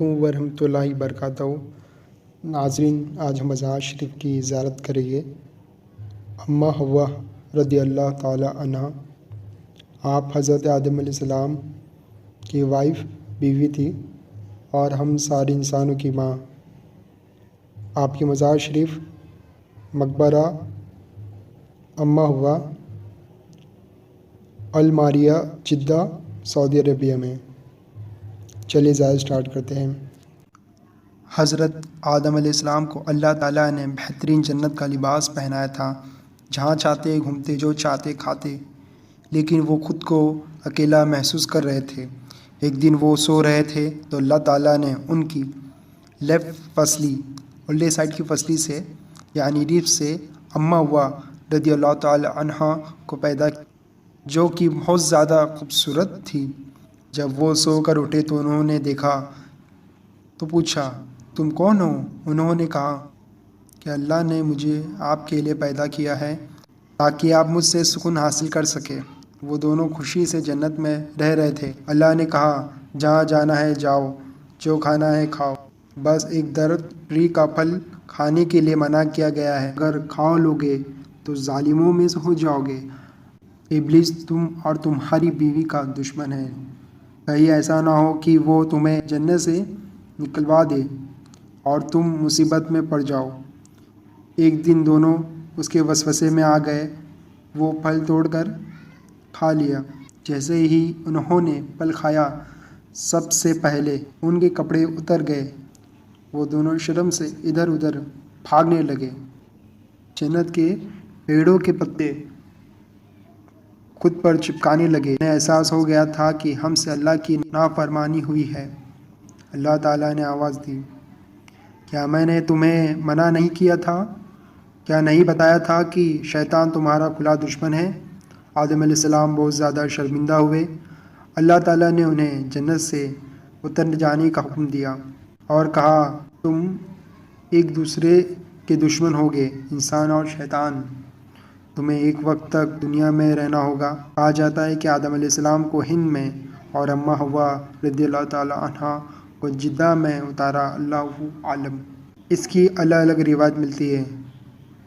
علیکم ورحمۃ اللہ وبرکاتہ۔ ناظرین، آج ہم مزار شریف کی زیارت کریں گے۔ اماں حوا رضی اللہ تعالی عنہ، آپ حضرت آدم علیہ السلام کی وائف بیوی تھی اور ہم سارے انسانوں کی ماں۔ آپ کی مزار شریف مقبرہ اماں حوا الماریہ، جدہ، سعودی عربیہ میں۔ چلیے زیارت سٹارٹ کرتے ہیں۔ حضرت آدم علیہ السلام کو اللہ تعالیٰ نے بہترین جنت کا لباس پہنایا تھا، جہاں چاہتے گھومتے، جو چاہتے کھاتے، لیکن وہ خود کو اکیلا محسوس کر رہے تھے۔ ایک دن وہ سو رہے تھے تو اللہ تعالیٰ نے ان کی لیفٹ پسلی، الٹے سائڈ کی پسلی سے یعنی ریڑھ سے اماں حوا رضی اللہ تعالی عنہ کو پیدا کیا، جو کہ بہت زیادہ خوبصورت تھی۔ جب وہ سو کر اٹھے تو انہوں نے دیکھا تو پوچھا، تم کون ہو؟ انہوں نے کہا کہ اللہ نے مجھے آپ کے لیے پیدا کیا ہے تاکہ آپ مجھ سے سکون حاصل کر سکے۔ وہ دونوں خوشی سے جنت میں رہ رہے تھے۔ اللہ نے کہا، جہاں جانا ہے جاؤ، جو کھانا ہے کھاؤ، بس ایک درخت کا پھل کھانے کے لیے منع کیا گیا ہے، اگر کھا لوگے تو ظالموں میں سے ہو جاؤ گے۔ ابلیس تم اور تمہاری بیوی کا دشمن ہے، کہیں ایسا نہ ہو کہ وہ تمہیں جنت سے نکلوا دے اور تم مصیبت میں پڑ جاؤ۔ ایک دن دونوں اس کے وسوسے میں آ گئے، وہ پھل توڑ کر کھا لیا۔ جیسے ہی انہوں نے پھل کھایا، سب سے پہلے ان کے کپڑے اتر گئے، وہ دونوں شرم سے ادھر ادھر بھاگنے لگے۔ جنت کے پیڑوں کے پتے خود پر چپکانے لگے۔ انہیں احساس ہو گیا تھا کہ ہم سے اللہ کی نافرمانی ہوئی ہے۔ اللہ تعالیٰ نے آواز دی، کیا میں نے تمہیں منع نہیں کیا تھا؟ کیا نہیں بتایا تھا کہ شیطان تمہارا کھلا دشمن ہے؟ آدم علیہ السلام بہت زیادہ شرمندہ ہوئے۔ اللہ تعالیٰ نے انہیں جنت سے اتر جانے کا حکم دیا اور کہا، تم ایک دوسرے کے دشمن ہوگے، انسان اور شیطان۔ تمہیں ایک وقت تک دنیا میں رہنا ہوگا۔ کہا جاتا ہے کہ آدم علیہ السلام کو ہند میں اور اماں حوا رضی اللہ تعالی عنہ کو جدہ میں اتارا، اللہ عالم۔ اس کی الگ الگ روایت ملتی ہے۔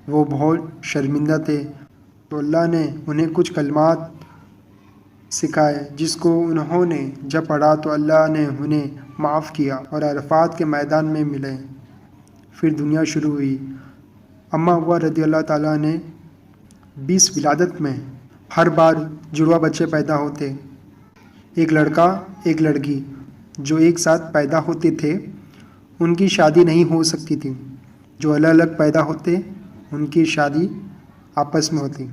وہ بہت شرمندہ تھے تو اللہ نے انہیں کچھ کلمات سکھائے، جس کو انہوں نے جب پڑھا تو اللہ نے انہیں معاف کیا اور عرفات کے میدان میں ملے۔ پھر دنیا شروع ہوئی۔ اماں حوا رضی اللہ تعالیٰ نے 20 ولادت میں ہر بار جڑواں بچے پیدا ہوتے، ایک لڑکا ایک لڑکی جو ایک ساتھ پیدا ہوتے تھے، ان کی شادی نہیں ہو سکتی تھی۔ جو الگ الگ پیدا ہوتے، ان کی شادی آپس میں ہوتی۔